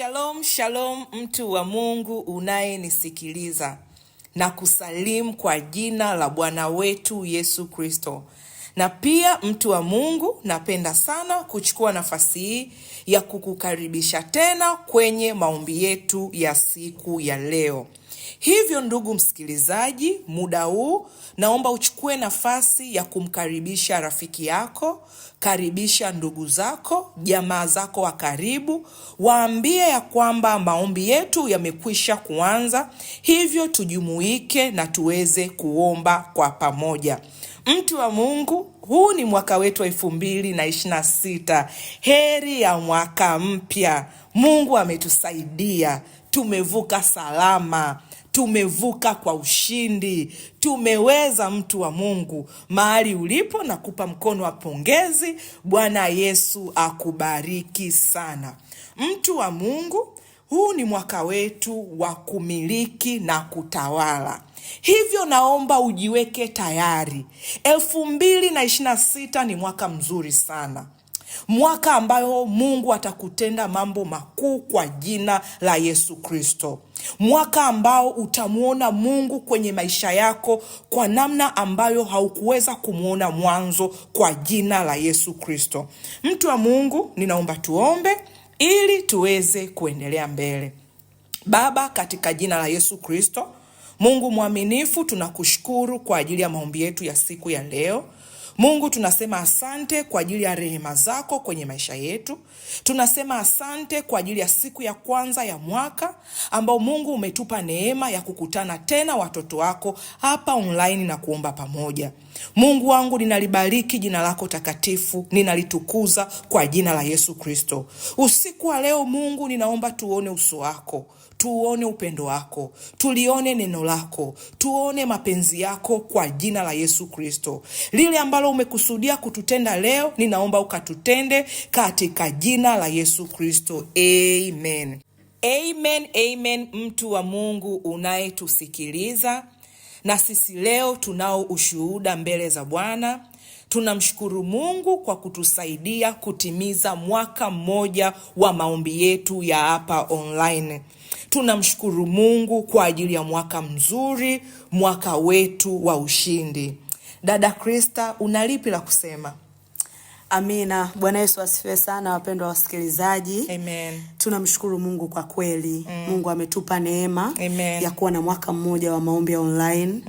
Shalom, shalom mtu wa Mungu unayenisikiliza, na kusalimu kwa jina la Bwana wetu Yesu Kristo. Na pia mtu wa Mungu, napenda sana kuchukua nafasi hii ya kukukaribisha tena kwenye maombi yetu ya siku ya leo. Hivyo ndugu msikilizaji, muda huu naomba uchukue nafasi ya kumkaribisha rafiki yako, karibisha ndugu zako, jamaa zako wa karibu, waambie ya kwamba maombi yetu yamekwisha kuanza, hivyo tujumuike na tuweze kuomba kwa pamoja. Mtu wa Mungu, huu ni mwaka wetu 2026. Heri ya mwaka mpya. Mungu ametusaidia, tumevuka salama, tumevuka kwa ushindi, tumeweza. Mtu wa Mungu, mahali ulipo na kupa mkono wa pongezi. Bwana Yesu akubariki sana. Mtu wa Mungu, huu ni mwaka wetu wa kumiliki na kutawala. Hivyo naomba ujiweke tayari. 2026 ni mwaka mzuri sana. Mwaka ambayo Mungu atakutenda mambo makuu kwa jina la Yesu Kristo. Mwaka ambao utamuona Mungu kwenye maisha yako kwa namna ambayo haukuweza kumuona mwanzo kwa jina la Yesu Kristo. Mtu wa Mungu, ninaomba tuombe ili tuweze kuendelea mbele. Baba, katika jina la Yesu Kristo, Mungu mwaminifu, tunakushukuru kwa ajili ya maombi yetu ya siku ya leo. Mungu, tunasema asante kwa ajili ya rehema zako kwenye maisha yetu. Tunasema asante kwa ajili ya siku ya kwanza ya mwaka ambao Mungu umetupa neema ya kukutana tena watoto wako hapa online na kuomba pamoja. Mungu wangu, ninalibariki jina lako takatifu, ninalitukuza kwa jina la Yesu Kristo. Usiku wa leo Mungu, ninaomba tuone uso wako, tuone upendo wako, tulione neno lako, tuone mapenzi yako kwa jina la Yesu Kristo. Lile ambalo umekusudia kututenda leo, ninaomba ukatutende katika jina la Yesu Kristo. Amen. Amen, amen. Mtu wa Mungu unayetusikiliza, na sisi leo tunao ushuhuda mbele za Bwana. Tunamshukuru Mungu kwa kutusaidia kutimiza mwaka mmoja wa maombi yetu ya hapa online. Tunamshukuru Mungu kwa ajili ya mwaka mzuri, mwaka wetu wa ushindi. Dada Krista, unalipi la kusema? Amina. Bwana Yesu asifiwe sana, wapendwa wasikilizaji. Amen. Tunamshukuru Mungu kwa kweli. Mungu ametupa neema ya kuwa na mwaka mmoja wa maombi ya online.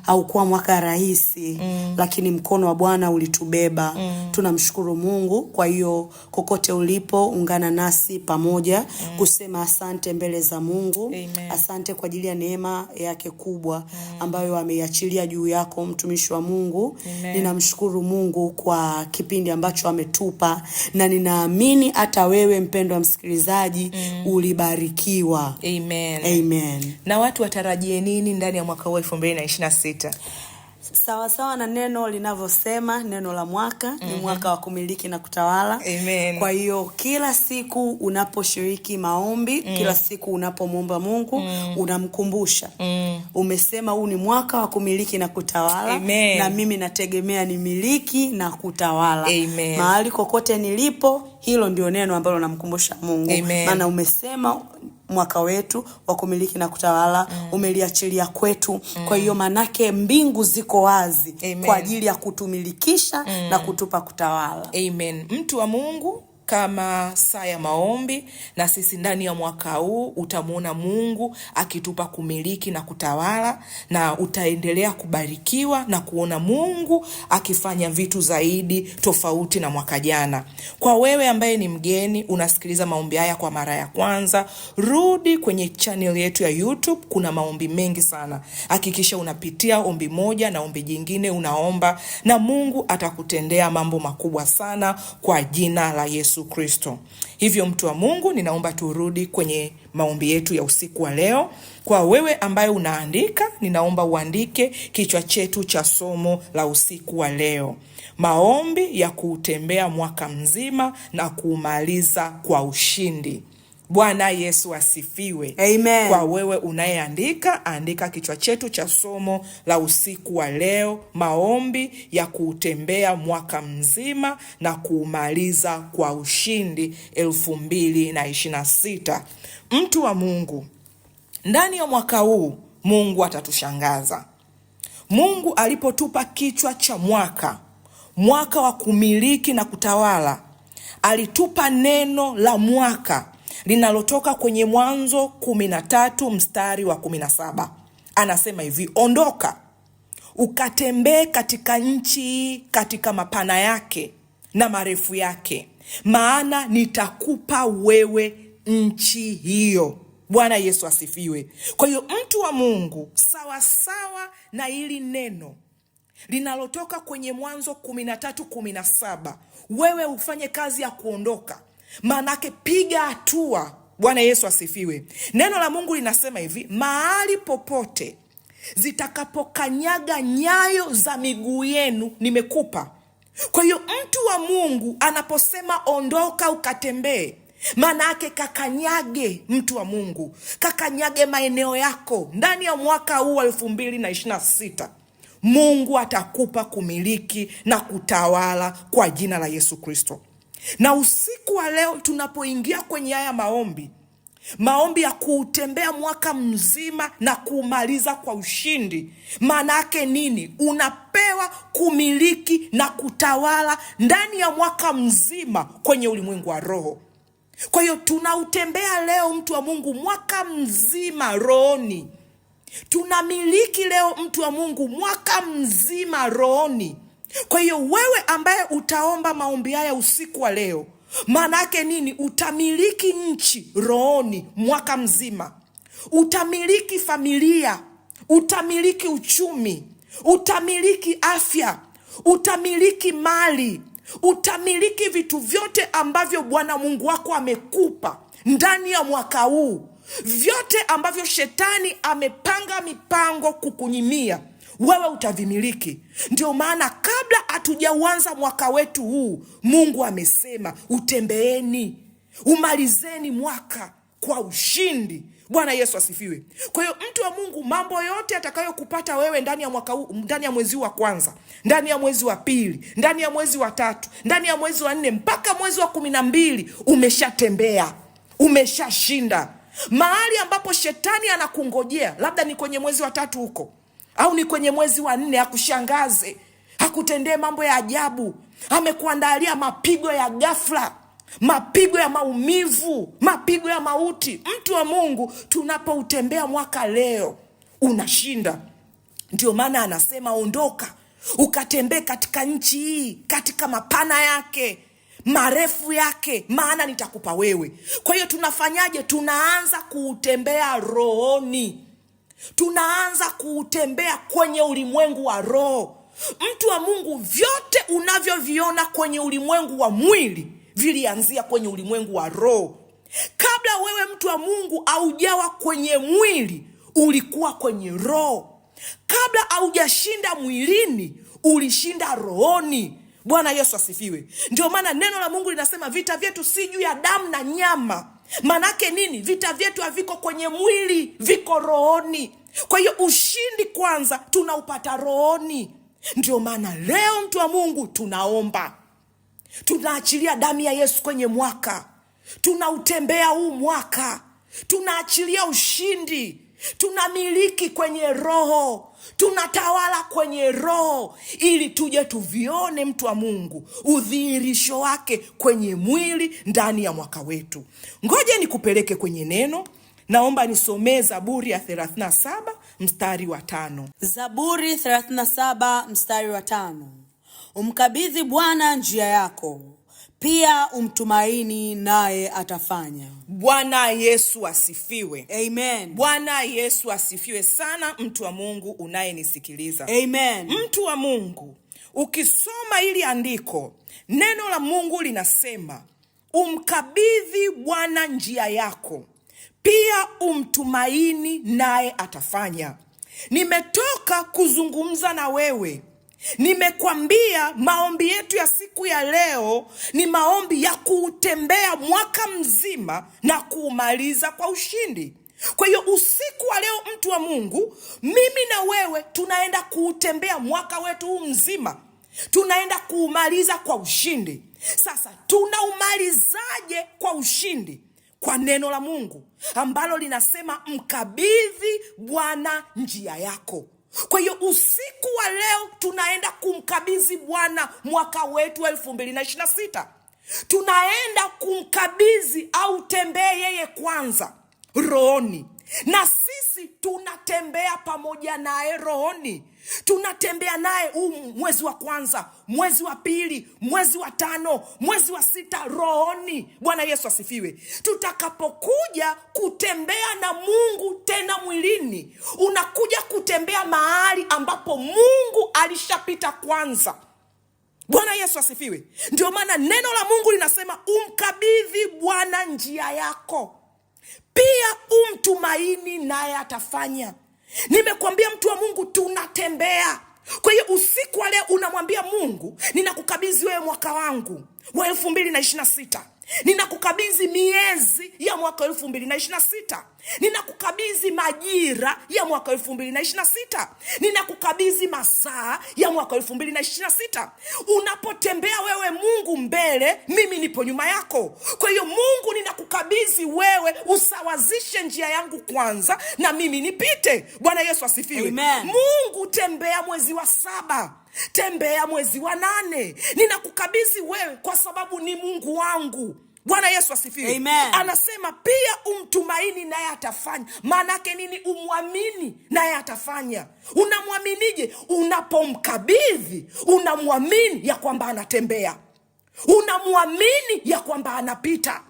Haukuwa mwaka rahisi, lakini mkono wa Bwana ulitubeba. Tunamshukuru Mungu. Kwa hiyo kokote ulipo, ungana nasi pamoja kusema asante mbele za Mungu. Amen. Asante kwa ajili ya neema yake kubwa ambayo ameiachilia juu yako, mtumishi wa Mungu. Ninamshukuru Mungu kwa kipindi ambacho ametupa, na ninaamini hata wewe mpendwa msikilizaji ulibarikiwa. Amen. Amen. Na watu watarajie nini ndani ya mwaka huu 2026? Sawa sawa na neno linavyosema, neno la mwaka ni mwaka wa kumiliki na kutawala. Amen. Kwa hiyo kila siku unaposhiriki maombi, kila siku unapomwomba Mungu, unamkumbusha. Umesema huu ni mwaka wa kumiliki na kutawala. Amen. Na mimi nategemea ni miliki na kutawala. Amen. Mahali kokote nilipo, hilo ndio neno ambalo namkumbusha Mungu. Amen. Maana umesema mwaka wetu wa kumiliki na kutawala umeliachilia kwetu. Kwa hiyo manake mbingu ziko wazi. Amen. Kwa ajili ya kutumilikisha na kutupa kutawala. Amen. Mtu wa Mungu, kama saa ya maombi, na sisi ndani ya mwaka huu utamuona Mungu akitupa kumiliki na kutawala, na utaendelea kubarikiwa na kuona Mungu akifanya vitu zaidi tofauti na mwaka jana. Kwa wewe ambaye ni mgeni unasikiliza maombi haya kwa mara ya kwanza, rudi kwenye channel yetu ya YouTube, kuna maombi mengi sana. Hakikisha unapitia ombi moja na ombi jingine unaomba, na Mungu atakutendea mambo makubwa sana kwa jina la Yesu Kristo. Hivyo mtu wa Mungu, ninaomba turudi kwenye maombi yetu ya usiku wa leo. Kwa wewe ambaye unaandika, ninaomba uandike kichwa chetu cha somo la usiku wa leo: maombi ya kuutembea mwaka mzima na kuumaliza kwa ushindi. Bwana Yesu asifiwe. Amen. Kwa wewe unayeandika, andika kichwa chetu cha somo la usiku wa leo: maombi ya kuutembea mwaka mzima na kuumaliza kwa ushindi 2026. Mtu wa Mungu, ndani ya mwaka huu Mungu atatushangaza. Mungu alipotupa kichwa cha mwaka wa kumiliki na kutawala, alitupa neno la mwaka linalotoka kwenye Mwanzo 13 mstari wa 17. Anasema hivi: ondoka ukatembee katika nchi, katika mapana yake na marefu yake, maana nitakupa wewe nchi hiyo. Bwana Yesu asifiwe. Kwa hiyo mtu wa Mungu, sawa na hili neno linalotoka kwenye Mwanzo 13:17, wewe ufanye kazi ya kuondoka. Manake piga hatua. Bwana Yesu asifiwe. Neno la Mungu linasema hivi: mahali popote zitakapokanyaga nyayo za miguu yenu nimekupa. Kwa hiyo mtu wa Mungu anaposema ondoka ukatembee, manake kakanyage. Mtu wa Mungu, kakanyage maeneo yako. Ndani ya mwaka huu wa 2026 Mungu atakupa kumiliki na kutawala kwa jina la Yesu Kristo. Na usiku wa leo tunapoingia kwenye haya maombi ya kuutembea mwaka mzima na kuumaliza kwa ushindi, maana yake nini? Unapewa kumiliki na kutawala ndani ya mwaka mzima kwenye ulimwengu wa roho. Kwa hiyo tunautembea leo, mtu wa Mungu, mwaka mzima rohoni. Tunamiliki leo, mtu wa Mungu, mwaka mzima rohoni. Kwa hiyo wewe ambaye utaomba maombi haya usiku wa leo, maana yake nini? Utamiliki nchi rohoni mwaka mzima. Utamiliki familia, utamiliki uchumi, utamiliki afya, utamiliki mali, utamiliki vitu vyote ambavyo Bwana Mungu wako amekupa ndani ya mwaka huu. Vyote ambavyo shetani amepanga mipango kukunyimia, wewe utavimiliki. Ndio maana kabla hatujauanza mwaka wetu huu, Mungu amesema utembeeni, umalizeni mwaka kwa ushindi. Bwana Yesu asifiwe. Kwa hiyo mtu wa Mungu, mambo yote atakayokupata wewe ndani ya mwaka huu, ndani ya mwezi wa kwanza, ndani ya mwezi wa pili, ndani ya mwezi wa tatu, ndani ya mwezi wa 4 mpaka mwezi wa 12, umeshatembea, umeshashinda. Mahali ambapo shetani anakungojea, labda ni kwenye mwezi wa 3 huko, au ni kwenye mwezi wa 4, akushangaze, akutendee mambo ya ajabu. Amekuandalia mapigo ya ghafla, mapigo ya maumivu, mapigo ya mauti. Mtu wa Mungu, tunapoutembea mwaka leo, unashinda. Ndio maana anasema ondoka ukatembee katika nchi hii, katika mapana yake, marefu yake, maana nitakupa wewe. Kwa hiyo tunafanyaje? Tunaanza kuutembea rohoni. Tunaanza kuutembea kwenye ulimwengu wa roho. Mtu wa Mungu, vyote unavyoviona kwenye ulimwengu wa mwili vilianzia kwenye ulimwengu wa roho. Kabla wewe, mtu wa Mungu, haujawa kwenye mwili, ulikuwa kwenye roho. Kabla haujashinda mwilini, ulishinda rohoni. Bwana Yesu asifiwe. Ndio maana neno la Mungu linasema vita vyetu si juu ya damu na nyama. Manake nini? Vita vyetu haviko kwenye mwili, viko rohoni. Kwa hiyo ushindi kwanza tunaupata rohoni. Ndio maana leo, mtu wa Mungu, tunaomba, tunaachilia damu ya Yesu kwenye mwaka, tunautembea huu mwaka, tunaachilia ushindi, tunamiliki kwenye roho, tunatawala kwenye roho, ili tuje tuvione, mtu wa Mungu, udhihirisho wake kwenye mwili ndani ya mwaka wetu. Ngoje nikupeleke kwenye neno. Naomba nisomee Zaburi ya 37 mstari wa 5. Zaburi 37 mstari wa 5. Umkabidhi Bwana njia yako, pia umtumaini naye atafanya. Bwana Yesu asifiwe. Amen. Bwana Yesu asifiwe sana, mtu wa Mungu unayenisikiliza. Amen. Mtu wa Mungu, ukisoma hili andiko, neno la Mungu linasema umkabidhi Bwana njia yako, pia umtumaini naye atafanya. Nimetoka kuzungumza na wewe Nimekwambia maombi yetu ya siku ya leo ni maombi ya kuutembea mwaka mzima na kuumaliza kwa ushindi. Kwa hiyo usiku wa leo, mtu wa Mungu, mimi na wewe tunaenda kuutembea mwaka wetu huu mzima. Tunaenda kuumaliza kwa ushindi. Sasa tunaumalizaje kwa ushindi? Kwa neno la Mungu ambalo linasema mkabidhi Bwana njia yako. Kwa hiyo usiku wa leo tunaenda kumkabidhi Bwana mwaka wetu 2026. Tunaenda kumkabidhi au tembee yeye kwanza rohoni, na sisi tunatembea pamoja naye rohoni. Tunatembea naye mwezi wa kwanza, mwezi wa pili, mwezi wa tano, mwezi wa sita rohoni. Bwana Yesu asifiwe. Tutakapokuja kutembea na Mungu tena mwilini, unakuja kutembea mahali ambapo Mungu alishapita kwanza. Bwana Yesu asifiwe. Ndio maana neno la Mungu linasema umkabidhi Bwana njia yako, pia umtumaini naye atafanya. Nimekwambia mtu wa Mungu, tunatembea. Kwa hiyo usiku wa leo unamwambia Mungu, ninakukabidhi wewe mwaka wangu wa 2026. Ninakukabidhi miezi ya mwaka 2026. Ninakukabidhi majira ya mwaka 2026. Ninakukabidhi masaa ya mwaka 2026. Unapotembea wewe Mungu mbele, mimi nipo nyuma yako. Kwa hiyo Mungu, ninakukabidhi wewe usawazishe njia yangu kwanza na mimi nipite. Bwana Yesu asifiwe. Amen. Mungu, tembea mwezi wa 7. Tembea mwezi wa 8. Ninakukabidhi wewe kwa sababu ni Mungu wangu. Bwana Yesu asifiwe. Amen. Anasema pia umtumaini naye atafanya. Maana yake nini? Umwamini naye atafanya. Unamwaminije? Unapomkabidhi, unamwamini ya kwamba anatembea. Unamwamini ya kwamba anapita.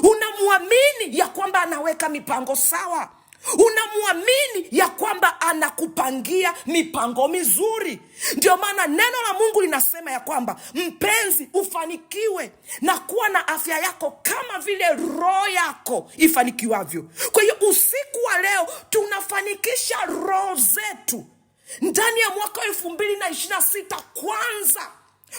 Unamwamini ya kwamba anaweka mipango sawa. Unamwamini ya kwamba anakupangia mipango mizuri. Ndio maana neno la Mungu linasema ya kwamba mpenzi, ufanikiwe na kuwa na afya yako kama vile roho yako ifanikiwavyo. Kwa hiyo usiku wa leo tunafanikisha roho zetu ndani ya mwaka 2026 kwanza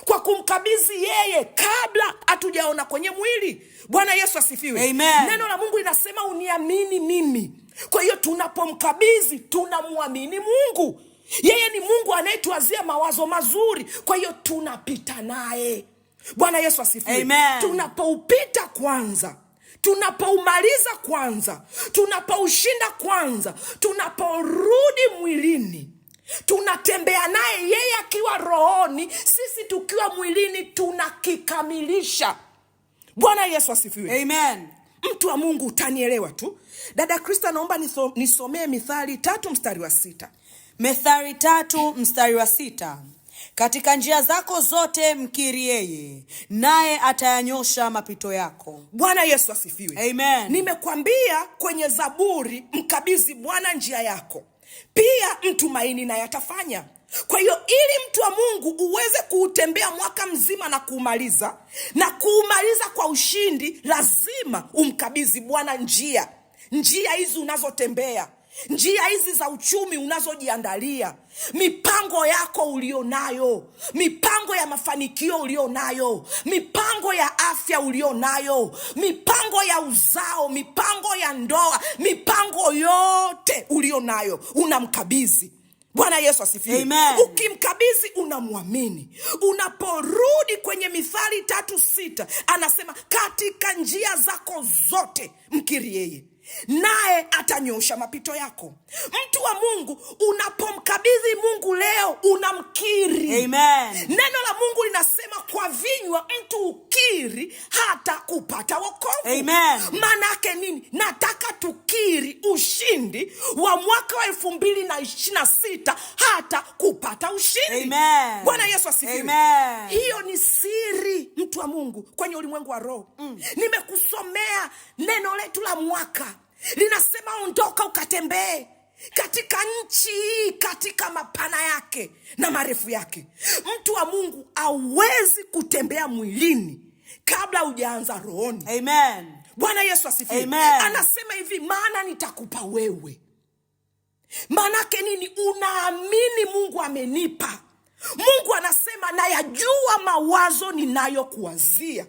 kwa kumkabidhi yeye kabla hatujaona kwenye mwili. Bwana Yesu asifiwe. Amen. Neno la Mungu linasema uniamini mimi. Kwa hiyo tunapomkabidhi tunamwamini Mungu. Yeye ni Mungu anayetuwazia mawazo mazuri. Kwa hiyo tunapita naye. Bwana Yesu asifiwe. Amen. Tunapoupita kwanza, tunapoumaliza kwanza, tunapoushinda kwanza, tunaporudi mwilini, tunatembea naye yeye akiwa rohoni, sisi tukiwa mwilini tunakikamilisha. Bwana Yesu asifiwe. Amen. Mtu wa Mungu, utanielewa tu. Dada Krista, naomba nisomee Mithali 3 mstari wa 6. Mithali 3 mstari wa 6. Katika njia zako zote mkiri yeye, naye atayanyosha mapito yako. Bwana Yesu asifiwe. Amen. Nimekwambia kwenye Zaburi, mkabidhi Bwana njia yako, pia mtumaini naye atafanya. Kwa hiyo ili mtu wa Mungu uweze kuutembea mwaka mzima na kuumaliza kwa ushindi, lazima umkabidhi Bwana njia hizi unazotembea, njia hizi za uchumi unazojiandalia, mipango yako ulionayo, mipango ya mafanikio ulionayo, mipango ya afya ulionayo, mipango ya uzao, mipango ya ndoa, mipango yote ulionayo unamkabidhi. Bwana Yesu asifiwe. Amen. Ukimkabidhi unamwamini. Unaporudi kwenye Mithali 3:6 anasema katika njia zako zote mkiri yeye, naye atanyosha mapito yako. Mtu wa Mungu, unapomkabidhi Mungu leo unamkiri. Amen. Neno la Mungu linasema kwa vinywa mtu ukiri hata kupata wokovu. Amen. Maana yake nini? Nataka tukiri ushindi wa mwaka wa 2026 hata kupata ushindi. Amen. Bwana Yesu asifiwe. Amen. Hiyo ni siri, mtu wa Mungu, kwenye ulimwengu wa roho. Nimekusomea neno letu la mwaka. Linasema ondoka ukatembee katika nchi hii, katika mapana yake na marefu yake. Mtu wa Mungu hawezi kutembea mwilini kabla hujaanza rohoni. Amen. Bwana Yesu asifiwe. Amen. Anasema hivi, maana nitakupa wewe. Maana yake nini? Unaamini Mungu amenipa. Mungu anasema nayajua mawazo ninayokuwazia,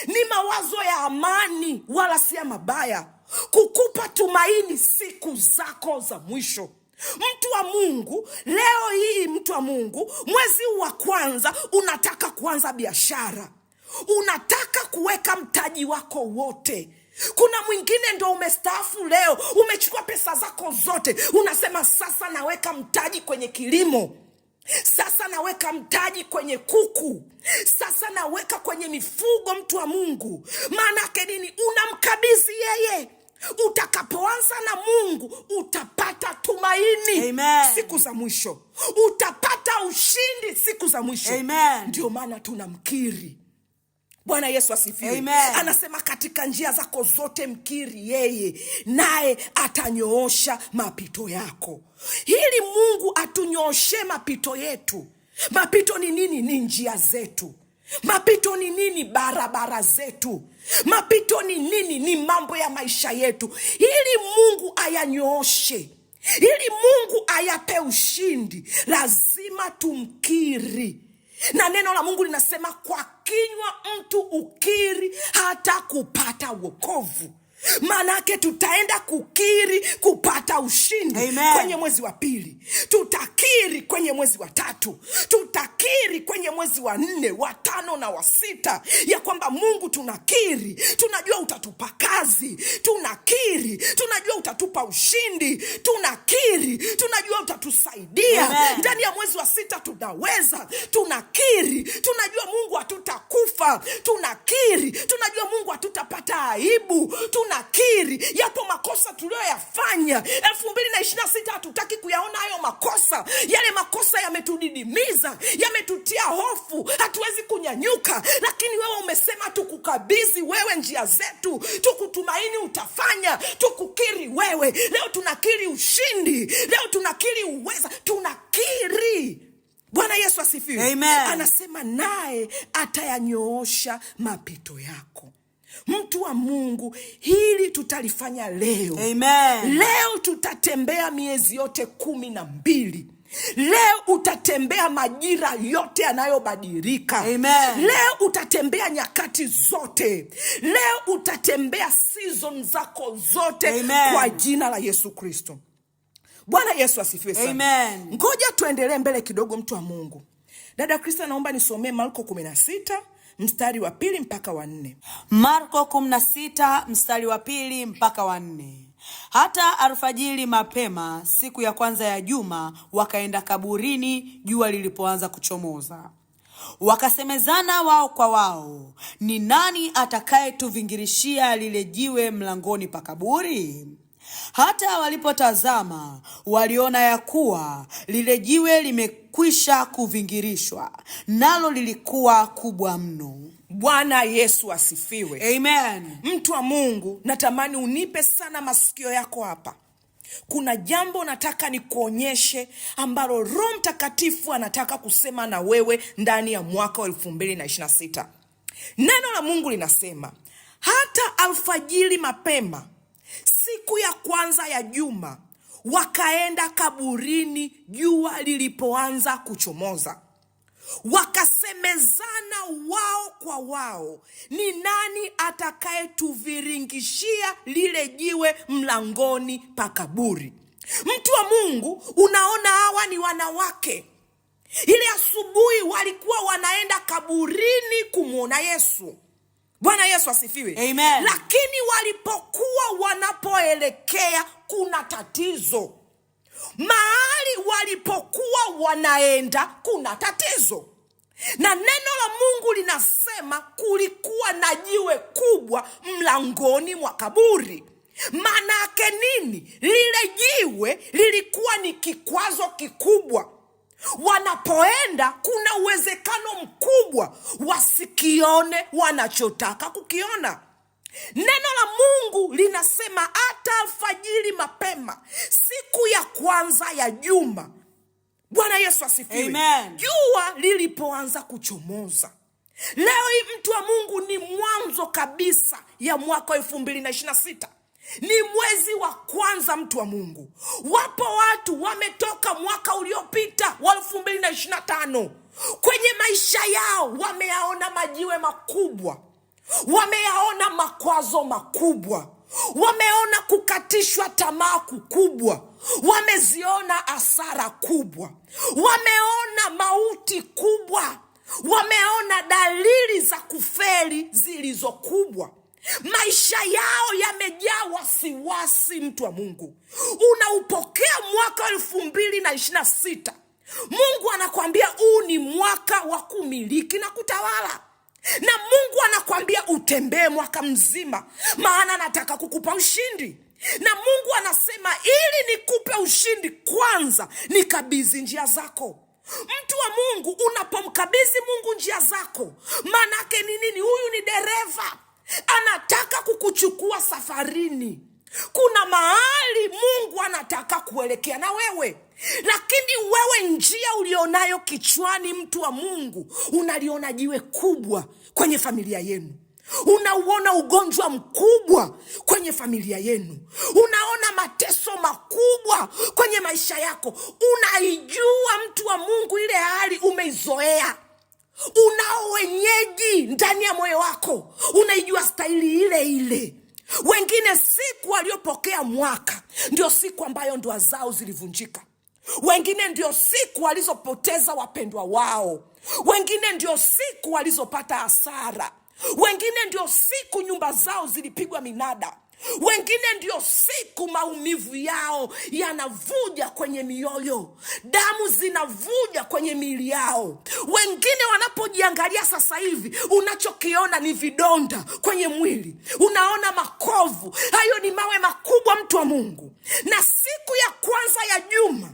ni mawazo ya amani wala si ya mabaya, kukupa tumaini siku zako za mwisho. Mtu wa Mungu, leo hii mtu wa Mungu, mwezi wa kwanza unataka kuanza biashara, unataka kuweka mtaji wako wote. Kuna mwingine ndo umestaafu leo, umechukua pesa zako zote, unasema sasa naweka mtaji kwenye kilimo, sasa naweka mtaji kwenye kuku, sasa naweka kwenye mifugo. Mtu wa Mungu, maana yake nini? Unamkabidhi yeye. Utakapoanza na Mungu utapata tumaini. Amen. Siku za mwisho utapata ushindi siku za mwisho. Amen. Ndio maana tunamkiri. Bwana Yesu asifiwe. Amen. Anasema katika njia zako zote mkiri yeye, naye atanyoosha mapito yako. Hili Mungu atunyooshe mapito yetu. Mapito ni nini? Ni njia zetu. Mapito ni nini? Barabara zetu. Mapito ni nini? Ni mambo ya maisha yetu. Ili Mungu ayanyooshe, ili Mungu ayape ushindi, lazima tumkiri. Na neno la Mungu linasema kwa kinywa mtu ukiri hata kupata wokovu. Manake tutaenda kukiri kupata ushindi. Amen. Kwenye mwezi wa pili, tutakiri kwenye mwezi wa tatu, tutakiri kwenye mwezi wa 4, wa 5 na wa 6, ya kwamba Mungu tunakiri, tunajua utatupa kazi, tunakiri, tunajua utatupa ushindi, tunakiri, tunajua utatusaidia. Amen. Ndani ya mwezi wa 6 tunaweza, tunakiri, tunajua Mungu hatutakufa, tunakiri, tunajua Mungu hatutapata aibu, tunakiri yapo makosa tuliyoyafanya 2026 hatutaki kuyaona hayo makosa. Yale makosa yametudidimiza, yametutia hofu, hatuwezi kunyanyuka, lakini wewe umesema tukukabidhi wewe njia zetu, tukutumaini utafanya, tukukiri wewe. Leo tunakiri ushindi, leo tunakiri uweza, tunakiri. Bwana Yesu asifiwe. Amen. Anasema naye atayanyoosha mapito yako. Mtu wa Mungu, hili tutalifanya leo. Amen. Leo tutatembea miezi yote 12. Leo utatembea majira yote yanayobadilika. Amen. Leo utatembea nyakati zote. Leo utatembea season zako zote. Amen. Kwa jina la Yesu Kristo. Bwana Yesu asifiwe sana. Amen. Ngoja tuendelee mbele kidogo, mtu wa Mungu. Dada Krista, naomba nisomee Marko 16 mstari wa 2 mpaka wa 4. Marko 16 mstari wa 2 mpaka wa 4. Hata alfajiri mapema siku ya kwanza ya juma wakaenda kaburini jua lilipoanza kuchomoza. Wakasemezana wao kwa wao, ni nani atakayetuvingirishia lile jiwe mlangoni pa kaburi? Hata walipotazama waliona ya kuwa lile jiwe limekwisha kuvingirishwa, nalo lilikuwa kubwa mno. Bwana Yesu asifiwe. Amen. Mtu wa Mungu, natamani unipe sana masikio yako hapa. Kuna jambo nataka nikuonyeshe ambalo Roho Mtakatifu anataka kusema na wewe ndani ya mwaka wa 2026. Neno la Mungu linasema, hata alfajiri mapema siku ya kwanza ya juma wakaenda kaburini jua lilipoanza kuchomoza. Wakasemezana wao kwa wao, ni nani atakayetuviringishia lile jiwe mlangoni pa kaburi? Mtu wa Mungu, unaona hawa ni wanawake. Ile asubuhi walikuwa wanaenda kaburini kumwona Yesu. Bwana Yesu asifiwe. Amen. Lakini walipokuwa wanapoelekea kuna tatizo. Mahali walipokuwa wanaenda kuna tatizo. Na neno la Mungu linasema kulikuwa na jiwe kubwa mlangoni mwa kaburi. Maana yake nini? Lile jiwe lilikuwa ni kikwazo kikubwa. Wanapoenda kuna uwezekano mkubwa wasikione wanachotaka kukiona. Neno la Mungu linasema hata alfajiri mapema siku ya kwanza ya juma. Bwana Yesu asifiwe. Amen. Jua lilipoanza kuchomoza. Leo hii mtu wa Mungu, ni mwanzo kabisa ya mwaka 2026. Ni mwezi wa kwanza, mtu wa Mungu. Wapo watu wametoka mwaka uliopita wa 2025 kwenye maisha yao, wameyaona majiwe makubwa, wameyaona makwazo makubwa, wameona kukatishwa tamaa kukubwa, wameziona hasara kubwa, wameona mauti kubwa, wameona dalili za kufeli zilizo kubwa. Maisha yao yamejaa wasiwasi, mtu wa Mungu. Unaupokea mwaka 2026. Mungu anakwambia huu ni mwaka wa kumiliki na kutawala. Na Mungu anakwambia utembee mwaka mzima, maana anataka kukupa ushindi. Na Mungu anasema ili nikupe ushindi, kwanza nikabidhi njia zako. Mtu wa Mungu, unapomkabidhi Mungu njia zako, manake ni nini? Huyu ni dereva, anataka kukuchukua safarini. Kuna mahali Mungu anataka kuelekea na wewe, lakini wewe njia ulionayo kichwani, mtu wa Mungu, unaliona jiwe kubwa kwenye familia yenu. Unauona ugonjwa mkubwa kwenye familia yenu. Unaona mateso makubwa kwenye maisha yako. Unaijua, mtu wa Mungu, ile hali umeizoea. Unao wenyeji ndani ya moyo wako, unaijua staili ile ile. Wengine siku waliopokea mwaka ndio siku ambayo ndoa zao zilivunjika. Wengine ndio siku walizopoteza wapendwa wao. Wengine ndio siku walizopata hasara. Wengine ndio siku nyumba zao zilipigwa minada. Wengine ndio siku maumivu yao yanavuja kwenye mioyo, damu zinavuja kwenye miili yao. Wengine wanapojiangalia sasa hivi, unachokiona ni vidonda kwenye mwili, unaona makovu. Hayo ni mawe makubwa, mtu wa Mungu. Na siku ya kwanza ya juma,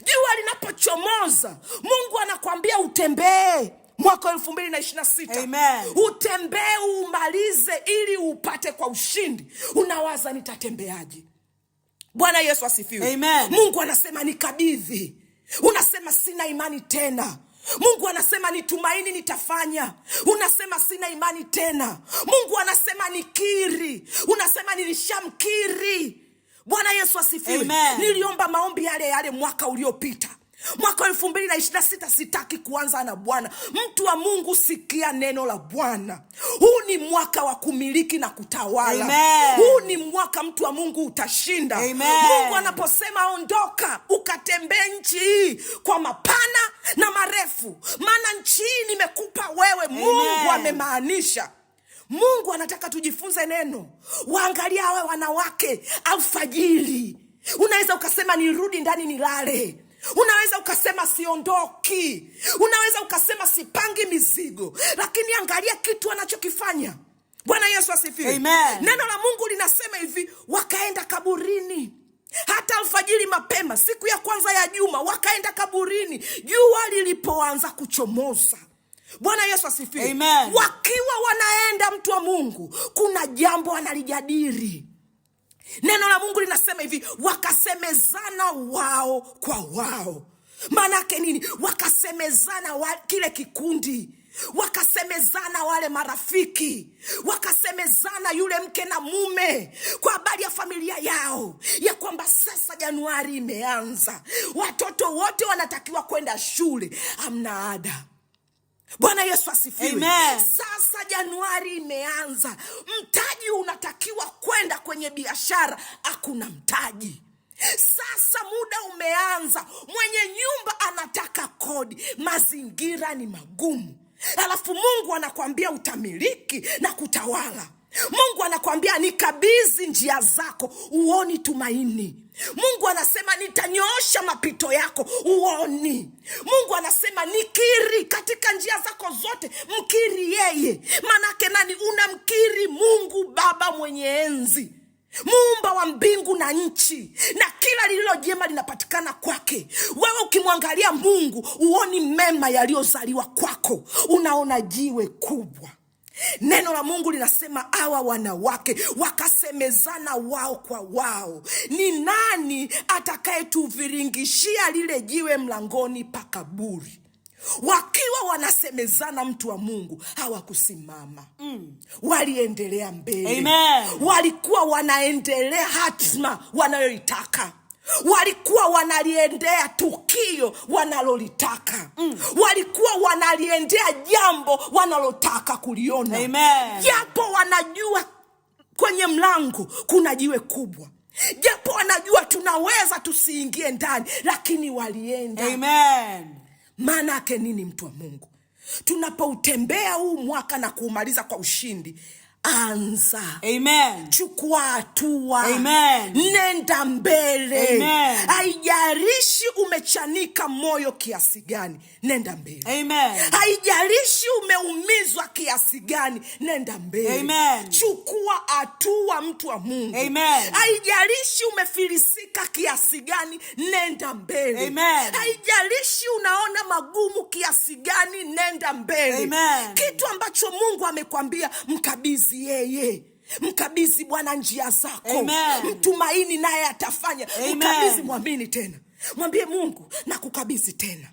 jua linapochomoza, Mungu anakwambia utembee mwaka 2026. Amen. Utembee umalize ili upate kwa ushindi. Unawaza nitatembeaje? Bwana Yesu asifiwe. Amen. Mungu anasema nikabidhi. Unasema sina imani tena. Mungu anasema nitumaini nitafanya. Unasema sina imani tena. Mungu anasema nikiri. Unasema nilishamkiri. Bwana Yesu asifiwe. Amen. Niliomba maombi yale mwaka uliopita. Mwaka 2026 sitaki kuanza na Bwana. Mtu wa Mungu, sikia neno la Bwana. Huu ni mwaka wa kumiliki na kutawala. Amen. Huu ni mwaka, mtu wa Mungu, utashinda. Amen. Mungu anaposema ondoka ukatembee nchi hii kwa mapana na marefu, maana nchi hii nimekupa wewe. Amen. Mungu amemaanisha. Mungu anataka tujifunze neno. Waangalia hawa wanawake alfajiri. Unaweza ukasema nirudi ndani nilale. Unaweza ukasema siondoki. Unaweza ukasema sipangi mizigo. Lakini angalia kitu anachokifanya. Bwana Yesu asifiwe. Amen. Neno la Mungu linasema hivi, wakaenda kaburini. Hata alfajiri mapema, siku ya kwanza ya juma, wakaenda kaburini jua lilipoanza kuchomoza. Bwana Yesu asifiwe. Amen. Wakiwa wanaenda, mtu wa Mungu, kuna jambo analijadili. Neno la Mungu linasema hivi, wakasemezana wao kwa wao. Manake nini? Wakasemezana kile kikundi, wakasemezana wale marafiki, wakasemezana yule mke na mume kwa habari ya familia yao, ya kwamba sasa Januari imeanza, watoto wote wanatakiwa kwenda shule, hamna ada. Bwana Yesu asifiwe. Amen. Sasa Januari imeanza, mtaji unatakiwa kwenda kwenye biashara, hakuna mtaji. Sasa muda umeanza, mwenye nyumba anataka kodi, mazingira ni magumu. Alafu Mungu anakwambia utamiliki na kutawala. Mungu anakwambia nikabidhi njia zako, uoni tumaini. Mungu anasema nitanyoosha mapito yako, uoni. Mungu anasema nikiri katika njia zako zote, mkiri yeye. Manake nani? Unamkiri Mungu Baba mwenye enzi, muumba wa mbingu na nchi, na kila lililo jema linapatikana kwake. Wewe ukimwangalia Mungu, uoni mema yaliyozaliwa kwako, unaona jiwe kubwa. Neno la Mungu linasema hawa wanawake wakasemezana wao kwa wao, ni nani atakayetuviringishia lile jiwe mlangoni pa kaburi? wakiwa wanasemezana, mtu wa Mungu, hawakusimama. Waliendelea mbele. Amen. Walikuwa wanaendelea hatima wanayoitaka. Walikuwa wanaliendea tukio wanalolitaka. Walikuwa wanaliendea jambo wanalotaka kuliona. Amen. Japo wanajua kwenye mlango kuna jiwe kubwa, japo wanajua tunaweza tusiingie ndani, lakini walienda. Amen. Maana yake nini, mtu wa Mungu? Tunapoutembea huu mwaka na kuumaliza kwa ushindi, anza. Amen. Chukua hatua. Amen. Nenda mbele. Amen. Haijalishi umechanika moyo kiasi gani, nenda mbele. Amen. Haijalishi umeumizwa kiasi gani, nenda mbele. Amen. Chukua hatua, mtu wa Mungu. Amen. Haijalishi umefilisika kiasi gani, nenda mbele. Amen. Haijalishi unaona magumu kiasi gani, nenda mbele. Amen. Kitu ambacho Mungu amekwambia, mkabidhi yeye. Mkabidhi Bwana njia zako. Amen. Mtumaini naye atafanya. Amen. Mkabidhi, mwamini tena. Mwambie Mungu, na kukabidhi tena.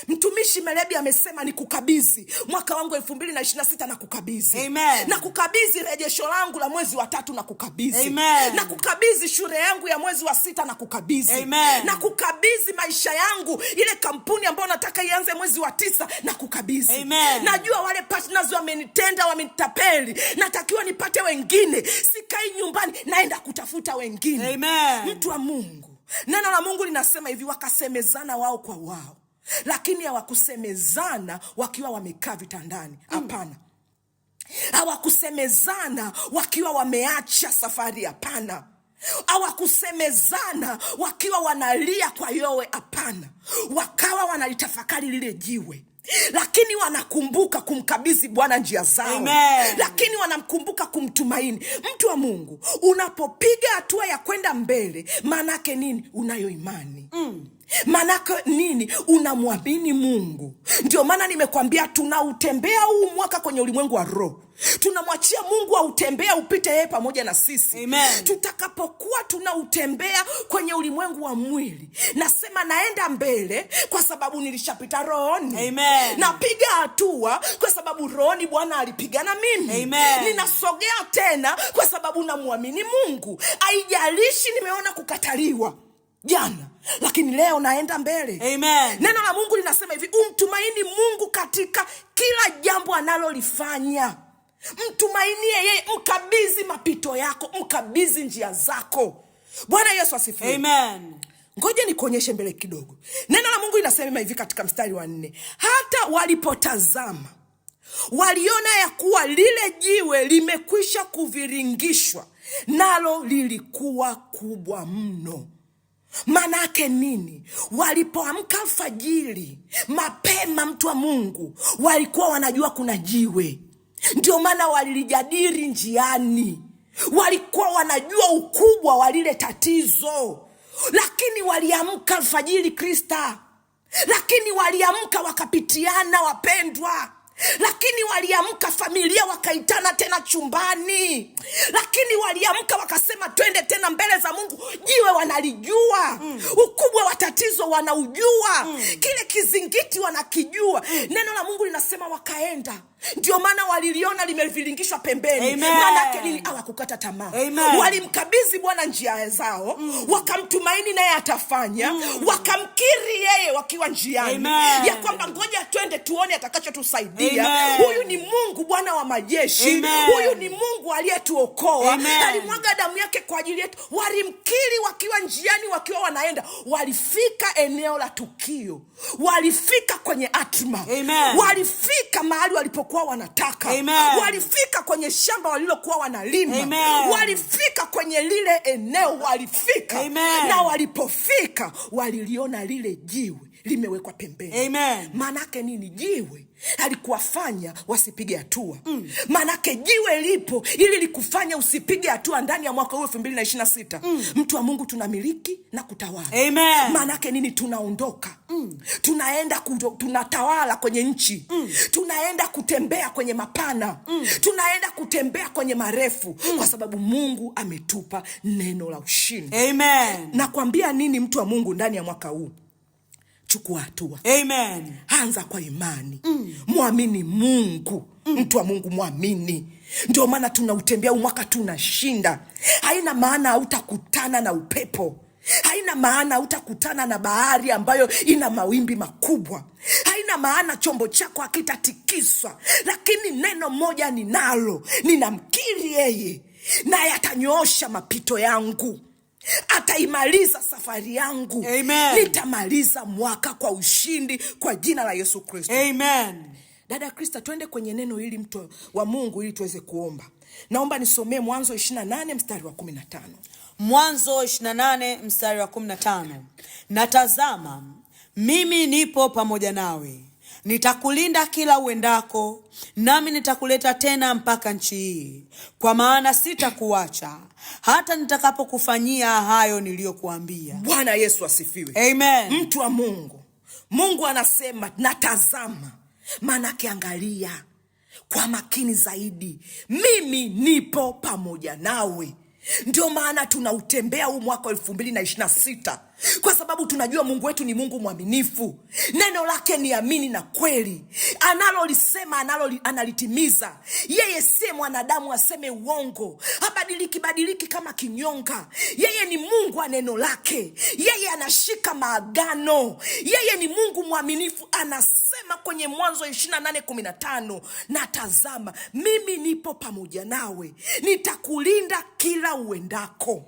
Mtumishi Melebi amesema ni kukabidhi mwaka wangu 2026, na kukabidhi. Amen. Na kukabidhi rejesho langu la mwezi wa 3, na kukabidhi. Amen. Na kukabidhi shule yangu ya mwezi wa 6, na kukabidhi. Amen. Na kukabidhi maisha yangu, ile kampuni ambayo nataka ianze mwezi wa 9, na kukabidhi. Amen. Najua wale partners wamenitenda, wamenitapeli, natakiwa nipate wengine. Sikai nyumbani, naenda kutafuta wengine. Amen. Mtu wa Mungu, neno la Mungu linasema hivi, wakasemezana wao kwa wao, lakini hawakusemezana wakiwa wamekaa vitandani. Hapana. Hawakusemezana wakiwa wameacha safari. Hapana. Hawakusemezana wakiwa wanalia kwa yowe. Hapana. Wakawa wanalitafakari lile jiwe, lakini wanakumbuka kumkabidhi Bwana njia zao. Amen. Lakini wanamkumbuka kumtumaini. Mtu wa Mungu, unapopiga hatua ya kwenda mbele, manake nini? Unayo imani. Manake nini? Unamwamini Mungu. Ndio maana nimekwambia tunautembea huu mwaka kwenye ulimwengu wa roho. Tunamwachia Mungu autembea, upite yeye pamoja na sisi. Amen. Tutakapokuwa tunautembea kwenye ulimwengu wa mwili, nasema naenda mbele kwa sababu nilishapita rohoni. Amen. Napiga hatua kwa sababu rohoni Bwana alipigana mimi. Amen. Ninasogea tena kwa sababu namwamini Mungu. Haijalishi nimeona kukataliwa jana, lakini leo naenda mbele. Amen. Neno la Mungu linasema hivi, umtumaini Mungu katika kila jambo analolifanya. Mtumainie yeye, mkabidhi mapito yako, mkabidhi njia zako. Bwana Yesu asifiwe. Amen. Ngoja nikuonyeshe mbele kidogo. Neno la Mungu linasema hivi katika mstari wa 4, hata walipotazama waliona ya kuwa lile jiwe limekwisha kuviringishwa, nalo lilikuwa kubwa mno. Manake nini? Walipoamka alfajiri mapema, mtu wa Mungu, walikuwa wanajua kuna jiwe. Ndio maana walilijadili njiani. Walikuwa wanajua ukubwa wa lile tatizo, lakini waliamka alfajiri, Krista. Lakini waliamka wakapitiana, wapendwa. Lakini waliamka familia wakaitana tena chumbani. Lakini waliamka wakasema twende tena mbele za Mungu. Jiwe wanalijua. Ukubwa wa tatizo wanaujua. Kile kizingiti wanakijua. Neno la Mungu linasema wakaenda. Ndio maana waliliona limevilingishwa pembeni. Maana nini? Hawakukata tamaa. Walimkabidhi Bwana njia zao. Wakamtumaini naye atafanya. Wakamkiri yeye wakiwa njiani. Ya kwamba ngoja twende tuone atakachotusaidia. Huyu ni Mungu Bwana wa majeshi. Huyu ni Mungu aliyetuokoa. Alimwaga damu yake kwa ajili yetu. Walimkiri wakiwa njiani, wakiwa wanaenda. Walifika eneo la tukio. Walifika kwenye hatima. Walifika mahali walipokuwa wanataka. Walifika kwenye shamba walilokuwa wanalima. Walifika kwenye lile eneo. Walifika. Na walipofika waliliona lile jiwe limewekwa pembeni. Manake nini? Jiwe alikuwafanya wasipige hatua. Manake jiwe lipo ili likufanya usipige hatua ndani ya mwaka huu 2026. Mtu wa Mungu, tunamiliki na kutawala. Manake nini? Tunaondoka. Tunaenda tunatawala kwenye nchi. Tunaenda kutembea kwenye mapana. Tunaenda kutembea kwenye marefu. Kwa sababu Mungu ametupa neno la ushindi. Nakwambia nini, mtu wa Mungu, ndani ya mwaka huu chukua hatua. Amen. Anza kwa imani. Muamini Mungu. Mtu wa Mungu muamini. Ndio maana tunautembea mwaka tunashinda. Haina maana hautakutana na upepo. Haina maana hautakutana na bahari ambayo ina mawimbi makubwa. Haina maana chombo chako hakitatikiswa. Lakini neno moja ninalo, ninamkiri yeye, naye atanyoosha mapito yangu. Ataimaliza safari yangu. Amen. Nitamaliza mwaka kwa ushindi kwa jina la Yesu Kristo. Amen. Dada Krista, twende kwenye neno hili mtu wa Mungu ili tuweze kuomba. Naomba nisomee Mwanzo 28 mstari wa 15. Mwanzo 28 mstari wa 15. Na tazama, mimi nipo pamoja nawe. Nitakulinda kila uendako, nami nitakuleta tena mpaka nchi hii. Kwa maana sitakuacha hata nitakapokufanyia hayo niliyokuambia. Bwana Yesu asifiwe. Amen. Mtu wa Mungu. Mungu anasema natazama. Manake angalia kwa makini zaidi. Mimi nipo pamoja nawe. Ndio maana tunautembea huu mwaka 2026. Kwa sababu tunajua Mungu wetu ni Mungu mwaminifu. Neno lake ni amini na kweli. Analolisema analitimiza. Yeye si mwanadamu aseme uongo. Badiliki kama kinyonga. Yeye ni Mungu wa neno lake. Yeye anashika maagano. Yeye ni Mungu mwaminifu. Anasema kwenye Mwanzo 28:15, na tazama, mimi nipo pamoja nawe. Nitakulinda kila uendako.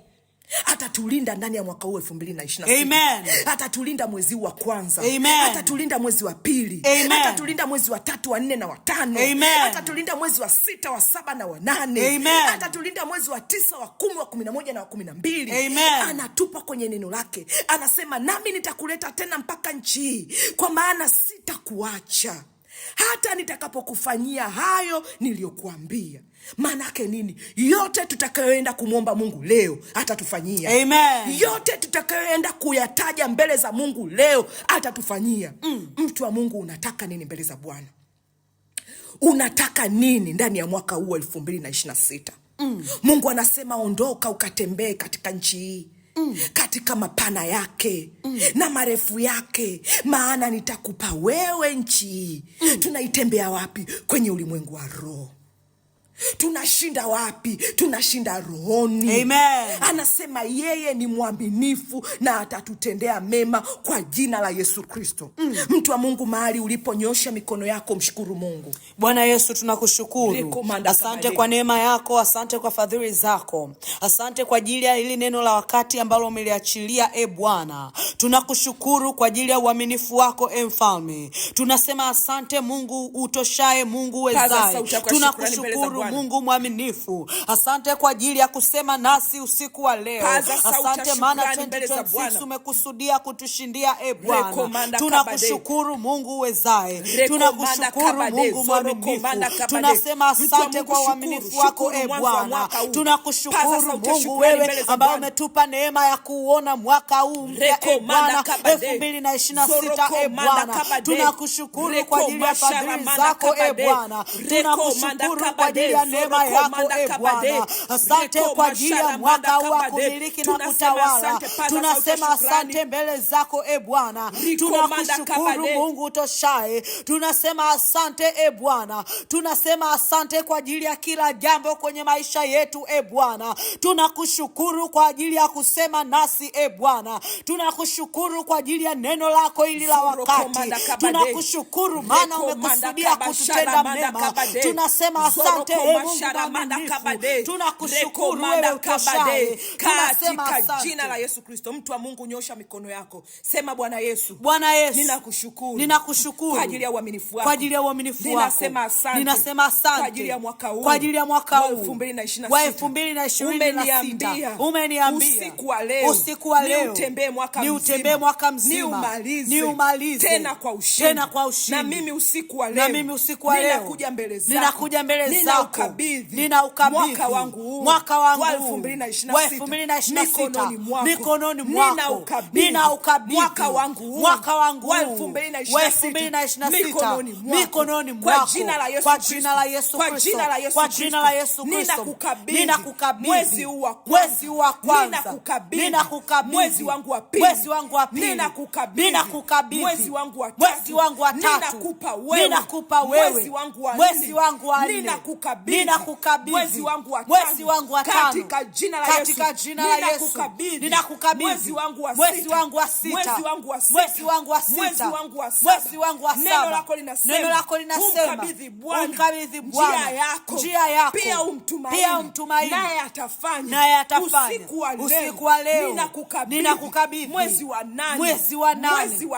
Atatulinda ndani ya mwaka huu 2026. Amen. Atatulinda mwezi wa kwanza. Amen. Atatulinda mwezi wa pili. Amen. Atatulinda mwezi wa 3, wa 4 na wa 5. Amen. Atatulinda mwezi wa 6, wa 7 na wa 8. Amen. Atatulinda mwezi wa 9, wa 10, wa 11 na wa 12. Amen. Anatupa kwenye neno lake. Anasema nami nitakuleta tena mpaka nchi hii, kwa maana sitakuacha hata nitakapokufanyia hayo niliyokuambia. Manake nini? Yote tutakayoenda kumwomba Mungu leo atatufanyia. Amen. Yote tutakayoenda kuyataja mbele za Mungu leo atatufanyia. Mtu wa Mungu, unataka nini mbele za Bwana? Unataka nini ndani ya mwaka huu 2026? Mungu anasema ondoka ukatembee katika nchi hii. Katika mapana yake na marefu yake, maana nitakupa wewe nchi hii. Tunaitembea wapi? Kwenye ulimwengu wa roho. Tunashinda wapi? Tunashinda rohoni. Amen. Anasema yeye ni mwaminifu na atatutendea mema kwa jina la Yesu Kristo. Mtu wa Mungu, mahali uliponyosha mikono yako, mshukuru Mungu. Bwana Yesu, tunakushukuru. Asante kwa neema yako, asante kwa fadhili zako. Asante kwa ajili ya hili neno la wakati ambalo umeliachilia Bwana. Tunakushukuru kwa ajili ya uaminifu wako Mfalme. Tunasema asante Mungu utoshaye, Mungu wezaye. Tunakushukuru Mungu mwaminifu. Asante kwa ajili ya kusema nasi usiku wa leo. Asante maana 2026 umekusudia kutushindia Bwana. Tunakushukuru Mungu uwezaye. Tunakushukuru Mungu mwaminifu. Tunasema asante kwa uaminifu wako Bwana. Tunakushukuru Mungu, wewe ambaye umetupa neema ya kuona mwaka huu mpya Bwana 2026 Bwana. Tunakushukuru kwa ajili ya fadhili zako Bwana. Tunakushukuru kwa ajili ya neema yako Bwana. Asante kwa ajili ya mwaka huu wa kumiliki na kutawala. Tunasema asante mbele zako Bwana. Tunakushukuru Mungu utoshaye. Tunasema asante Bwana. Tunasema asante kwa ajili ya kila jambo kwenye maisha yetu Bwana. Tunakushukuru kwa ajili ya kusema nasi Bwana. Tunakushukuru kwa ajili ya neno lako hili la wakati. Tunakushukuru maana umekusudia kututenda mema. Tunasema asante Mungu mwaminifu. Tunakushukuru wewe utoshaye. Katika jina la Yesu Kristo. Mtu wa Mungu, nyosha mikono yako. Sema Bwana Yesu. Bwana Yesu, ninakushukuru kwa ajili ya uaminifu wako. Kwa ajili ya uaminifu wako. Ninasema asante kwa ajili ya mwaka huu. Kwa ajili ya mwaka huu 2026. Umeniambia usiku wa leo niutembee mwaka mzima. Niumalize tena kwa ushindi. Na mimi usiku wa leo ninakuja mbele zako ninaukabidhi mwaka wangu wa 2026 mikononi mwako, ninaukabidhi mwaka wangu wa 2026 mikononi mwako, kwa jina la Yesu Kristo, kwa jina la Yesu Kristo, ninakukabidhi mwezi wa kwanza, ninakukabidhi mwezi wangu wa pili, ninakukabidhi mwezi wangu wa tatu, ninakupa wewe mwezi wangu wa nne, ninakukabidhi mwezi wangu wa tano, katika jina la Yesu, ninakukabidhi mwezi wangu wa sita, mwezi wangu wa saba. Neno lako linasema umkabidhi Bwana njia yako, pia umtumaini naye atafanya. Usiku wa leo ninakukabidhi mwezi wa 8, mwezi wa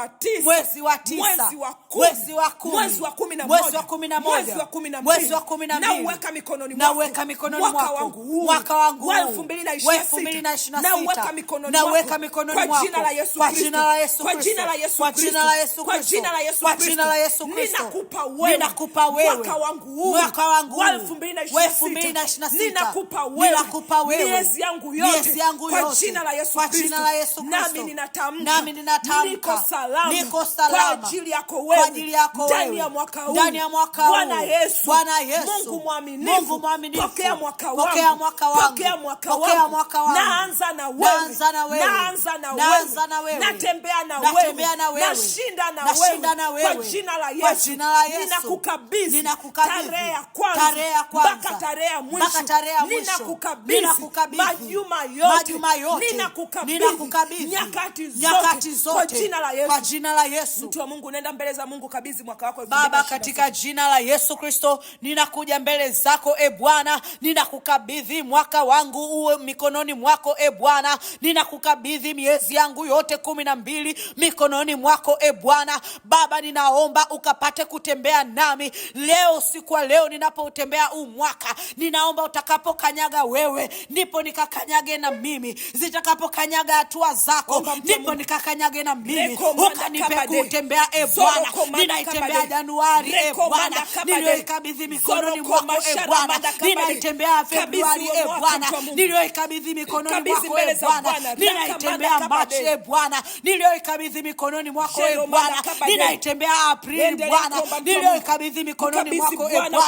9, mwezi wa 10, mwezi wa 11, mwezi wa 12, nauweka mikononi mwako mwaka wangu wa 2026, nauweka mikononi mwako kwa jina la Yesu Kristo, kwa jina la Yesu Kristo, kwa jina la Yesu Kristo, ninakupa wewe mwaka wangu wa 2026, ninakupa wewe miezi yangu yote kwa jina la Yesu Kristo, nami ninatamka niko salama kwa ajili yako wewe ndani ya mwaka huu. Bwana Yesu, Mungu mwaminifu, pokea mwaka wangu, naanza na wewe, natembea na wewe, nashinda na wewe kwa jina la Yesu. Ninakukabidhi tarehe ya kwanza mpaka tarehe ya mwisho, ninakukabidhi majuma yote, ninakukabidhi nyakati zote kwa jina la Yesu. Mtu wa Mungu, nenda mbele za Mungu, kabidhi mwaka wako. Baba, katika jina la Yesu Kristo, ninakuja mbele zako Bwana, ninakukabidhi mwaka wangu uwe mikononi mwako Bwana, ninakukabidhi miezi yangu yote 12 mikononi mwako Bwana. Baba, ninaomba ukapate kutembea nami leo, siku ya leo ninapotembea mwaka, ninaomba utakapokanyaga wewe ndipo nikakanyage na mimi, zitakapokanyaga hatua zako ndipo nikakanyage na mimi, ukanipe kutembea Bwana. Ninaitembea Januari Bwana, nilioikabidhi mikononi mwako Bwana, ninaitembea Februari Bwana, nilioikabidhi mikononi mwako Bwana, ninaitembea Machi Bwana, nilioikabidhi mikononi mwako Bwana, ninaitembea Aprili Bwana, nilioikabidhi mikononi mwako Bwana,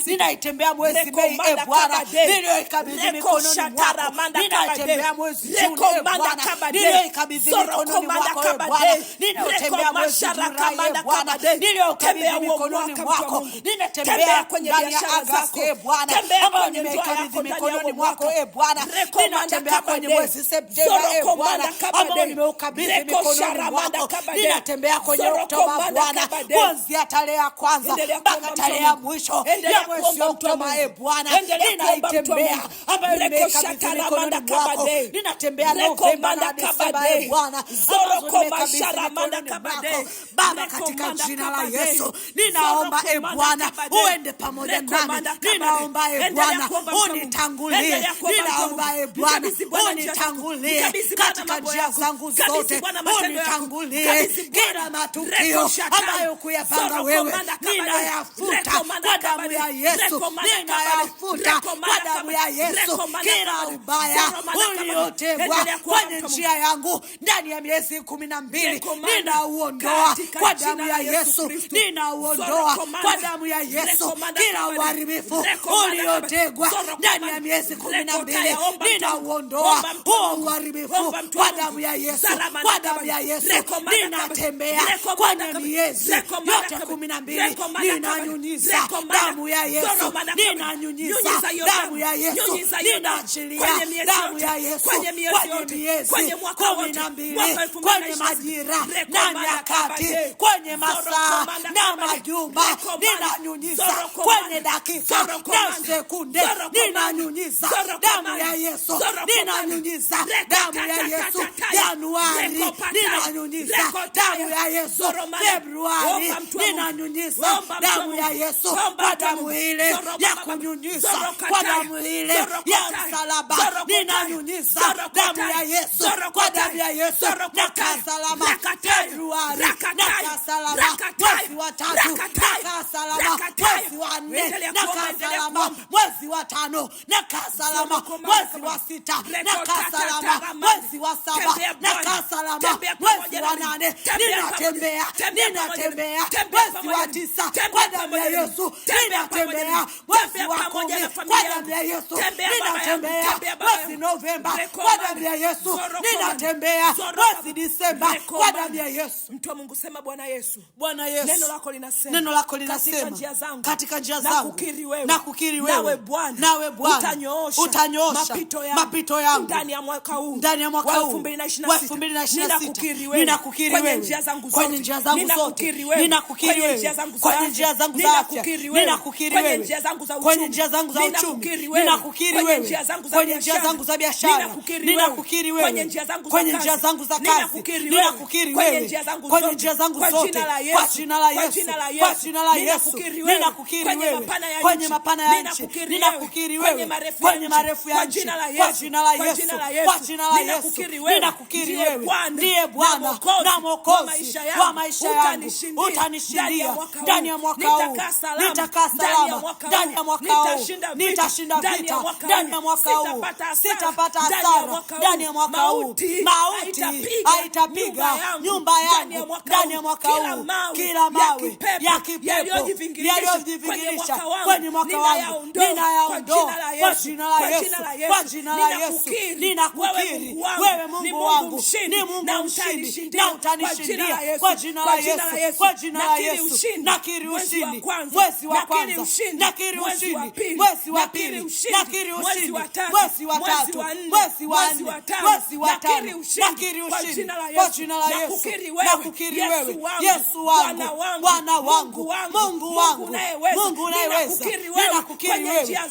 ninaitembea mwezi Mei Bwana, nilioikabidhi mikononi mwako, ninaitembea mwezi Juni Bwana, nilioikabidhi mikononi mwako Bwana, ninaitembea mwezi Julai Bwana, nilioikabidhi mikononi mwako, ninatembea ndani ya Agosti Bwana, ambao nimeikabidhi mikononi mwako Bwana, ninatembea kwenye mwezi Septemba Bwana, ambao nimeukabidhi mikononi mwako, ninatembea kwenye Oktoba Bwana, kuanzia tarehe ya kwanza mpaka tarehe ya mwisho ya mwezi Oktoba Bwana, ninaitembea ambayo nimeikabidhi mikononi mwako, ninatembea Novemba na Disemba Bwana, ambazo nimekabidhi mikononi mwako. Baba, katika jina la Yesu, ninaomba Bwana uende pamoja nami, ninaomba Bwana unitangulie, ninaomba Bwana unitangulie katika njia zangu zote, unitangulie kila matukio ambayo kuyapanga wewe, ninayafuta kwa damu ya Yesu, ninayafuta kwa damu ya Yesu, kila ubaya uliotegwa kwenye njia yangu ndani ya miezi 12 ninauondoa kwa damu ya Yesu, ninauondoa kwa damu ya Yesu, kila uharibifu uliotegwa ndani ya miezi 12 ninauondoa huo uharibifu kwa damu ya Yesu, kwa damu ya Yesu. Ninatembea kwenye miezi yote 12, ninanyunyiza damu ya Yesu, ninanyunyiza damu ya Yesu, ninaachilia damu ya Yesu kwenye miezi 12, kwenye majira na nyakati, kwenye masaa na majuma, ninanyunyiza kwenye dakika na sekunde, ninanyunyiza damu ya Yesu, ninanyunyiza damu ya Yesu Januari, ninanyunyiza damu ya Yesu Februari, ninanyunyiza damu ya Yesu kwa damu ile ya kunyunyiza, kwa damu ile ya msalaba, ninanyunyiza damu ya Yesu kwa damu ya Yesu, na kasalama Februari, na kasalama mwezi wa 3, na kasalama mwezi wa wa 4 nakaa salama, mwezi wa 5 nakaa salama, mwezi wa 6 nakaa salama, mwezi wa 7 nakaa salama, mwezi wa 8 ninatembea, mwezi wa 9 kwa damu ya Yesu ninatembea, mwezi wa 10 kwa damu ya Yesu ninatembea, mwezi Novemba kwa damu ya Yesu ninatembea, mwezi Disemba kwa damu ya Yesu. Mtu wa Mungu sema Bwana Yesu. Bwana Yesu. Neno lako linasema katika njia zangu nakukiri wewe. Nawe Bwana utanyoosha mapito yangu ndani ya mwaka huu wa 2026. Ninakukiri wewe kwenye njia zangu zote, ninakukiri wewe kwenye njia zangu za afya, ninakukiri wewe kwenye njia zangu za uchumi, ninakukiri wewe kwenye njia zangu za biashara, ninakukiri wewe kwenye njia zangu za kazi, ninakukiri wewe kwenye njia zangu zote kwa jina la Yesu, kwa jina la Yesu. Ninakukiri wewe kwenye mapana ya nchi, ninakukiri wewe kwenye marefu ya nchi kwa jina la Yesu, kwa jina la Yesu. Ninakukiri wewe ndiye Bwana na Mwokozi wa maisha yangu. Utanishindia ndani ya mwaka huu, nitakaa salama ndani ya mwaka huu, nitashinda vita ndani ya mwaka huu, sitapata hasara ndani ya mwaka huu, mauti haitapiga nyumba yangu ndani ya mwaka huu. Kila mawe ya kipepo yaliyojivingirisha kwenye mwaka wangu ninayaondoa kwa jina la Yesu, kwa jina la Yesu. Ninakukiri wewe Mungu wangu ni Mungu mshindi na utanishindia kwa jina la Yesu, kwa jina la Yesu. Nakiri ushindi mwezi wa kwanza, nakiri ushindi mwezi wa pili, nakiri ushindi mwezi wa 3, mwezi wa 4, mwezi wa 5, nakiri ushindi kwa jina la Yesu. Nakukiri wewe Yesu wangu, Bwana wangu, Mungu wangu, Mungu unayeweza. Ninakukiri wewe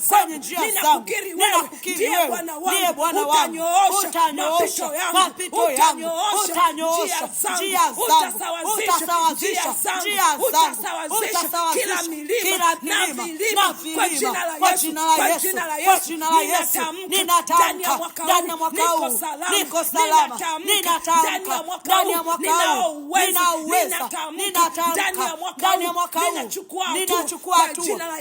kwenye njia zangu, ninakukiri wewe ndiye Bwana wangu. Utanyoosha mapito yangu, utanyoosha njia zangu, utasawazisha njia zangu, utasawazisha kila milima na vilima kwa jina la Yesu, kwa jina la Yesu. Ninatamka ndani ya mwaka huu niko salama, ninatamka ndani ya mwaka huu ninaweza, ninatamka ndani ya mwaka huu ninachukua hatua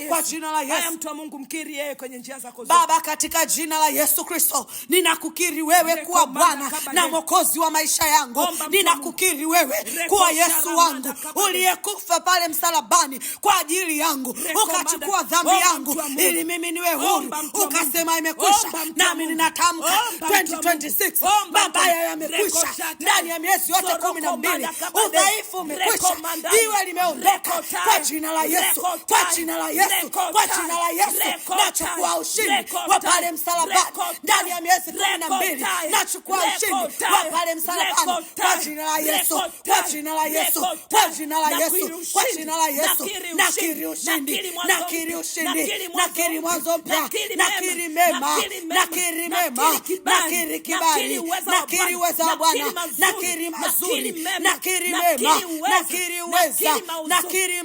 kwa jina la Yesu. Haya, mtu wa Mungu, mkiri yeye kwenye njia zako zote. Baba, katika jina la Yesu Kristo ninakukiri wewe kuwa Bwana na Mwokozi wa maisha yangu. Ninakukiri wewe kuwa Yesu wangu uliyekufa pale msalabani kwa ajili yangu, ukachukua dhambi yangu ili mimi niwe huru, ukasema imekwisha. Nami ninatamka 2026 mabaya yamekwisha ndani ya miezi yote 12, udhaifu umekwisha, iwe limeondoka kwa jina la Yesu, kwa jina la Yesu, kwa jina la Yesu. Nachukua ushindi wa pale msalabani ndani ya miezi 12, nachukua ushindi wa pale msalabani kwa jina la Yesu, kwa jina la Yesu, kwa jina la Yesu, kwa jina la Yesu. Nakiri ushindi, nakiri ushindi, nakiri mwanzo mpya, nakiri mema, nakiri mema, nakiri kibali, nakiri uweza wa Bwana, nakiri mazuri, nakiri mema, nakiri uweza, nakiri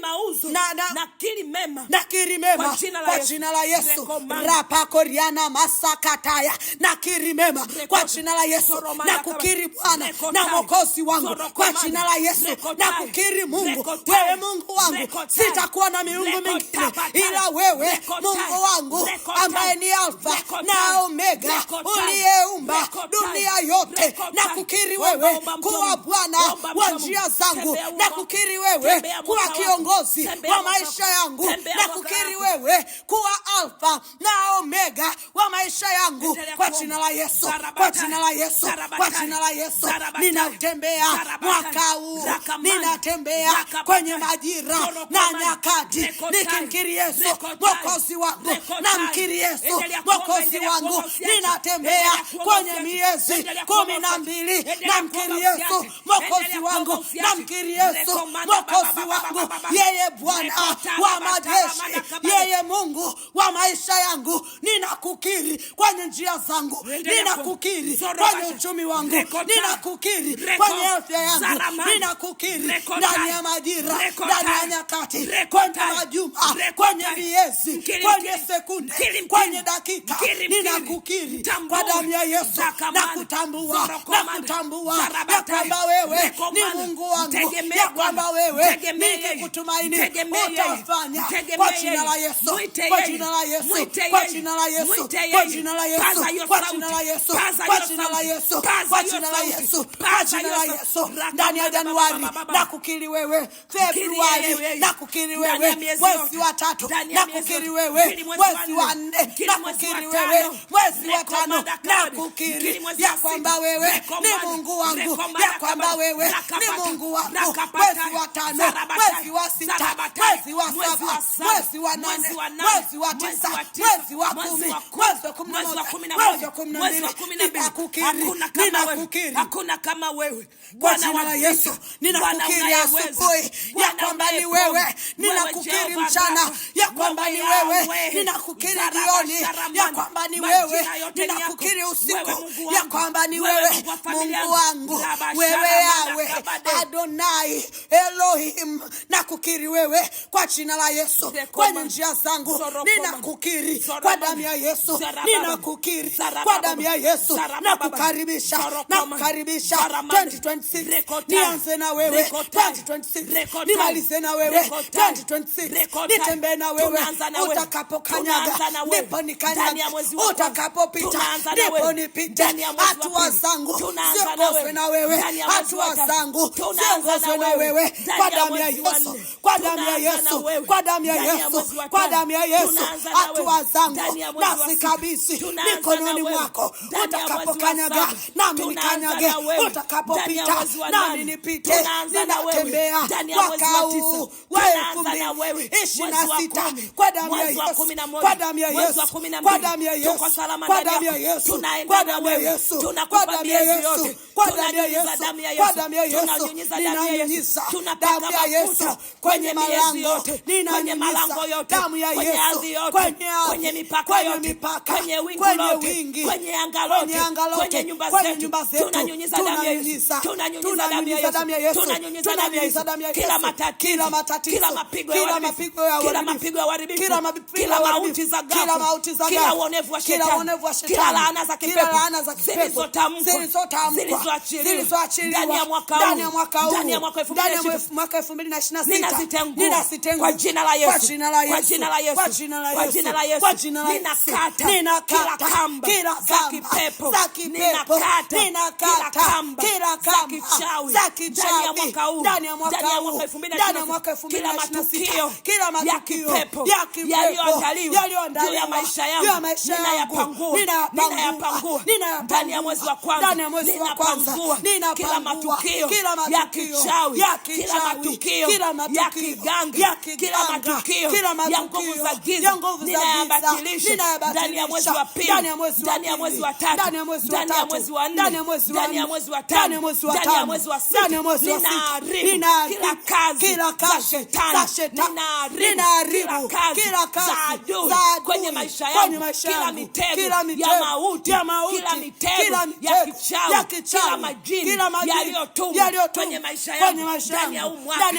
mauzo, nakiri mema kwa jina la Yesu. Rapa koriana masakataya, nakiri mema kwa jina la Yesu. Nakukiri Bwana na Mwokozi wangu kwa jina la Yesu. Nakukiri Mungu, wewe Mungu wangu, sitakuwa na miungu mingine ila wewe Mungu wangu ambaye ni Alfa na Omega, uliyeumba dunia yote. Nakukiri wewe kuwa Bwana wa njia zangu, nakukiri wewe kuwa kiongozi wa maisha yangu, nakukiri wewe kuwa Alfa na Omega wa maisha yangu kwa jina la Yesu, kwa jina la Yesu, kwa jina la Yesu. Ninatembea mwaka huu, ninatembea kwenye majira na nyakati nikimkiri Yesu Mwokozi wangu, namkiri Yesu Mwokozi wangu. Ninatembea kwenye miezi 12, namkiri Yesu Mwokozi wangu, namkiri Yesu Mwokozi wangu. Yeye Bwana wa majeshi, yeye Mungu wa maisha yangu. Ninakukiri kwenye njia zangu, ninakukiri ninakukiri kwenye uchumi wangu, ninakukiri kwenye afya yangu, ninakukiri ndani ya majira, ndani ya nyakati, kwenye majuma, kwenye miezi, kwenye sekunde, kwenye dakika, ninakukiri kwa damu ya Yesu. Nakutambua ya kwamba wewe ni Mungu wangu, ya kwamba wewe nikikutumaini utafanya. Kwa jina la Yesu, kwa jina la Yesu, kwa jina la Yesu, kwa jina la Yesu, kwa jina la Yesu, kwa jina la Yesu, kwa jina la Yesu, kwa jina la Yesu. Ndani ya Januari nakukiri wewe, Februari nakukiri wewe, mwezi wa 3 nakukiri wewe, mwezi wa 4 nakukiri wewe, mwezi wa 5 nakukiri ya kwamba wewe ni Mungu wangu, ya kwamba wewe ni Mungu wangu. Mwezi wa 5, mwezi wa 6, mwezi wa 7, mwezi wa 8, mwezi wa 9, mwezi wa 10, mwezi wa 11, mwezi wa 12, hakuna kama wewe. Kwa jina la Yesu ninakukiri asubuhi ya kwamba ni wewe, ninakukiri mchana ya kwamba ni wewe, ninakukiri jioni ya kwamba ni wewe, ninakukiri usiku ya kwamba ni wewe, Mungu wangu, wewe Yawe Adonai Elohim. Nakukiri wewe kwa jina la Yesu, kwenye njia zangu ninakukiri kwa damu ya Yesu, ninakukiri kwa damu ya Yesu. Nakukaribisha 2026 nianze na wewe, 2026 nimalize na wewe, 2026 nitembee na wewe. Utakapokanyaga ndipo nikanyaga, utakapopita ndipo nipite. Hatua zangu ziongozwe na wewe, hatua zangu ziongozwe na wewe, kwa damu ya Yesu, kwa damu ya Yesu, kwa damu ya Yesu, kwa damu ya Yesu. Hatua zangu nazikabidhi mikononi mwako. Utakapokanyaga nami nikanyage, utakapopita nami nipite. Ninatembea mwaka huu wa 2026 kwa damu ya Yesu, kwa damu ya Yesu, kwa damu ya Yesu, kwa damu ya Yesu, kwa damu ya Yesu, kwa damu ya Yesu, kwa damu ya Yesu, kwa damu ya Yesu. Ninanyunyiza damu ya Yesu kwenye malango, ninanyunyiza damu ya Yesu kwenye mipaka yote, kwenye wingi, kwenye anga lote, kwenye nyumba zetu. Tunanyunyiza damu ya Yesu, tunanyunyiza damu ya Yesu, tunanyunyiza damu ya Yesu. Kila matatizo, kila mapigo ya uharibifu, kila mauti za ghafla, kila uonevu wa shetani, kila laana za kipepo zilizotamkwa, zilizoachiliwa ndani ya mwaka huu, ndani ya mwaka 2026 ninazitengua kwa jina la Yesu, kwa jina la Yesu, kwa jina la Yesu, kwa jina la Yesu, kwa jina la Yesu. Ninakata kila kipepo, ninakata kila kamba za kichawi ndani ya mwaka huu, ndani ya mwaka 2026. Kila matukio yaliyoandaliwa juu ya maisha yangu ninayapangua ndani ya mwezi wa kwanza, ninapangua kila matukio ya kichawi, kila matukio ya kiganga, kila matukio ya nguvu za giza ninayabatilisha ndani ya mwezi wa pili, ndani ya mwezi wa tatu, ndani ya mwezi wa 4, ndani ya mwezi wa 5, ndani ya mwezi wa 6. Ninaharibu kila kazi za shetani, ninaharibu kila kazi za adui kwenye maisha yangu, kila mitego ya mauti, kila mitego ya kichawi, kila majini yaliyotumwa kwenye maisha yangu ndani ya mwaka,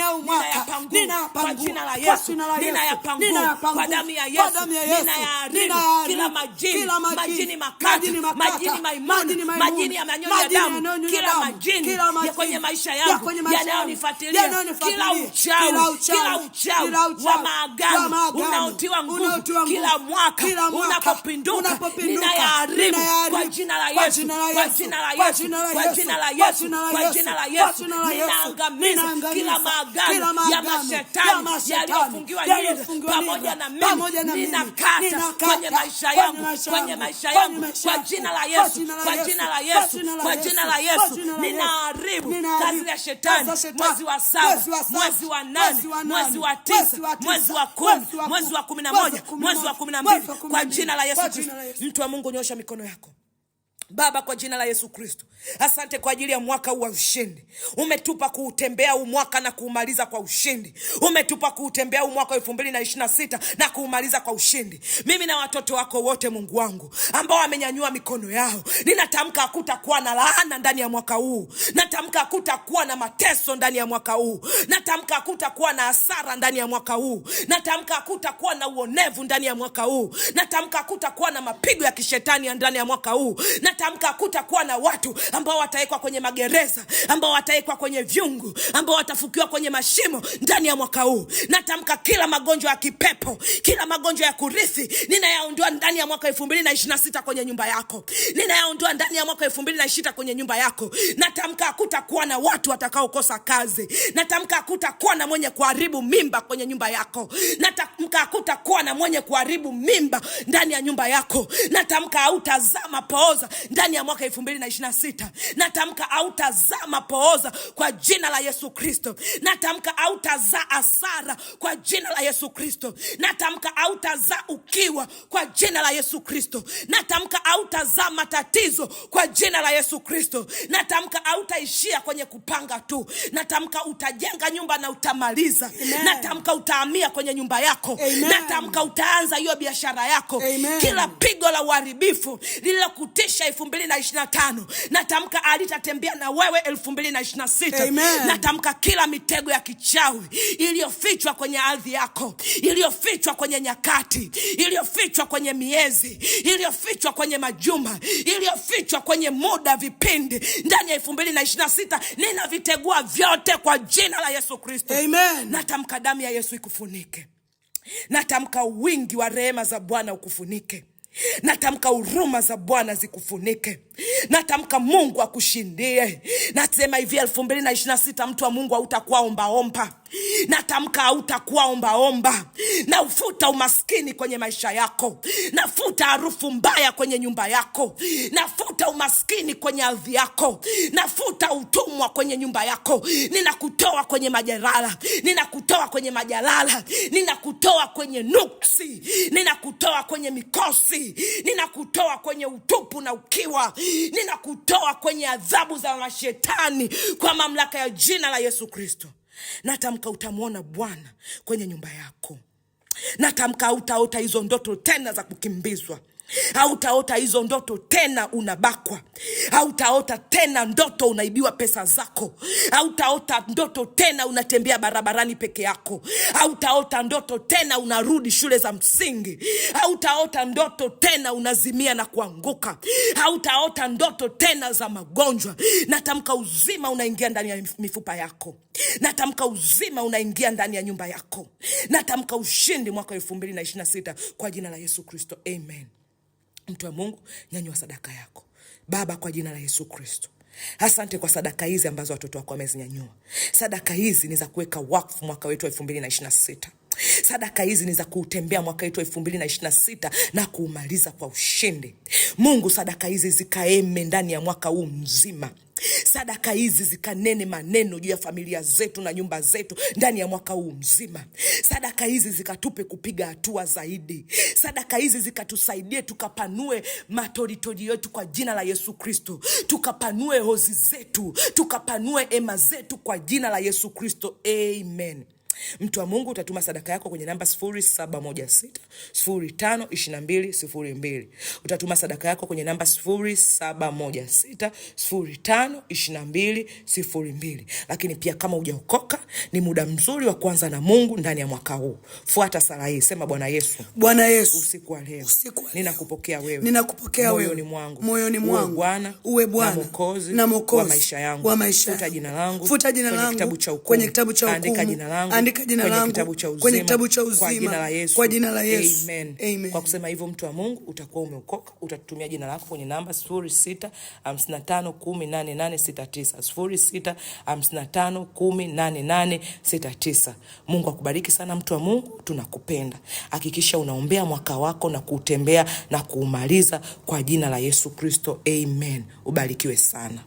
ninayapangua kwa jina la Yesu, ninayapangua kwa damu ya Yesu, ninayaharibu kila majini makali, majini maimuni, majini ya manyoya ya damu, kila majini ya kwenye maisha yangu yanayonifuatilia, kila uchawi wa maagano unaotiwa nguvu kila mwaka unapopinduka, ninayaharibu kwa jina la Yesu, kwa jina la Yesu, kwa jina la Yesu, kwa jina la Yesu. Ninaangamiza kila maagano ya mashetani yaliyofungiwa nira pamoja na mimi, ninakata kwenye maisha yangu, kwenye maisha yangu kwa jina la Yesu, kwa jina la Yesu, kwa jina la Yesu. Ninaharibu kazi ya shetani mwezi wa 7, mwezi wa 8, mwezi wa 9, mwezi wa 10, mwezi wa 11, mwezi wa 12 kwa jina la Yesu Kristo. Mtu wa Mungu, nyosha mikono yako. Baba, kwa jina la Yesu Kristo, asante kwa ajili ya mwaka huu wa ushindi. Umetupa kuutembea huu mwaka na kuumaliza kwa ushindi. Umetupa kuutembea huu mwaka 2026 na kuumaliza kwa ushindi. Mimi na watoto wako wote, Mungu wangu, ambao wamenyanyua mikono yao, ninatamka hakutakuwa na laana ndani ya mwaka huu. Natamka hakutakuwa na mateso ndani ya mwaka huu. Natamka hakutakuwa na hasara ndani ya mwaka huu. Natamka hakutakuwa na uonevu ndani ya mwaka huu. Natamka hakutakuwa na mapigo ya kishetani ndani ya mwaka huu. Natamka hakutakuwa na watu ambao watawekwa kwenye magereza, ambao watawekwa kwenye vyungu, ambao watafukiwa kwenye mashimo ndani ya mwaka huu. Natamka kila magonjwa ya kipepo, kila magonjwa ya kurithi, ninayaondoa ndani ya mwaka 2026 kwenye nyumba yako. Ninayaondoa ndani ya mwaka 2026 kwenye nyumba yako. Natamka hakutakuwa na watu watakaokosa kazi. Natamka hakutakuwa na mwenye kuharibu mimba kwenye nyumba yako. Natamka hakutakuwa na mwenye kuharibu mimba ndani ya nyumba yako. Natamka hautazaa mapooza ndani ya mwaka 2026. Natamka hautazaa mapooza kwa jina la Yesu Kristo. Natamka hautazaa hasara kwa jina la Yesu Kristo. Natamka hautazaa ukiwa kwa jina la Yesu Kristo. Natamka hautazaa matatizo kwa jina la Yesu Kristo. Natamka hautaishia kwenye kupanga tu. Natamka utajenga nyumba na utamaliza. Amen. Natamka utahamia kwenye nyumba yako. Amen. Natamka utaanza hiyo biashara yako. Amen. Kila pigo la uharibifu lililokutisha 2025, natamka alitatembea na wewe 2026. Amen. Natamka kila mitego ya kichawi iliyofichwa kwenye ardhi yako, iliyofichwa kwenye nyakati, iliyofichwa kwenye miezi, iliyofichwa kwenye majuma, iliyofichwa kwenye muda, vipindi ndani ya 2026, ninavitegua vyote kwa jina la Yesu Kristo. Amen. Natamka damu ya Yesu ikufunike. Natamka wingi wa rehema za Bwana ukufunike. Natamka huruma za Bwana zikufunike. Natamka Mungu akushindie. Nasema hivi 2026, mtu wa Mungu, hautakuwa omba. Natamka hautakuwa omba. Na ufuta umaskini kwenye maisha yako. Nafuta harufu mbaya kwenye nyumba yako. Nafuta umaskini kwenye ardhi yako. Nafuta utumwa kwenye nyumba yako. Ninakutoa kwenye majalala. Ninakutoa kwenye majalala. Ninakutoa kwenye nuksi. Ninakutoa kwenye mikosi. Ninakutoa kwenye utupu na ukiwa. Ninakutoa kwenye adhabu za mashetani kwa mamlaka ya jina la Yesu Kristo. Natamka utamuona Bwana kwenye nyumba yako. Natamka hautaota hizo ndoto tena za kukimbizwa. Hautaota hizo ndoto tena unabakwa. Hautaota tena ndoto unaibiwa pesa zako. Hautaota ndoto tena unatembea barabarani peke yako. Hautaota ndoto tena unarudi shule za msingi. Hautaota ndoto tena unazimia na kuanguka. Hautaota ndoto tena za magonjwa. Natamka uzima unaingia ndani ya mifupa yako. Natamka uzima unaingia ndani ya nyumba yako. Natamka ushindi mwaka 2026 kwa jina la Yesu Kristo. Amen. Mtu wa Mungu, nyanyua sadaka yako. Baba, kwa jina la Yesu Kristo, asante kwa sadaka hizi ambazo watoto wako wamezinyanyua. Sadaka hizi ni za kuweka wakfu mwaka wetu 2026. Sadaka hizi ni za kuutembea mwaka wetu 2026 na kuumaliza kwa ushindi. Mungu, sadaka hizi zikaeme ndani ya mwaka huu mzima. Sadaka hizi zikanene maneno juu ya familia zetu na nyumba zetu ndani ya mwaka huu mzima. Sadaka hizi zikatupe kupiga hatua zaidi. Sadaka hizi zikatusaidie tukapanue matoritori yetu kwa jina la Yesu Kristo. Tukapanue hozi zetu, tukapanue ema zetu kwa jina la Yesu Kristo. Amen. Mtu wa Mungu, utatuma sadaka yako kwenye namba 0716052202. Utatuma sadaka yako kwenye namba 0716052202. Lakini pia kama hujaokoka, ni muda mzuri wa kuanza na Mungu ndani ya mwaka huu. Fuata sala hii, sema: Bwana Yesu, usiku wa leo ninakupokea wewe. Moyoni mwangu. Uwe Bwana na Mwokozi wa maisha yangu. Futa jina langu kwenye kitabu cha hukumu. Andika jina langu kwenye kitabu cha uzima kwa jina la Yesu. Amen. Amen. Kwa kusema hivyo, mtu wa Mungu, utakuwa umeokoka. Utatumia jina lako kwenye namba 0655108869 0655108869. Mungu akubariki sana, mtu wa Mungu, tunakupenda. Hakikisha unaombea mwaka wako na kuutembea na kuumaliza kwa jina la Yesu Kristo. Amen. Ubarikiwe sana.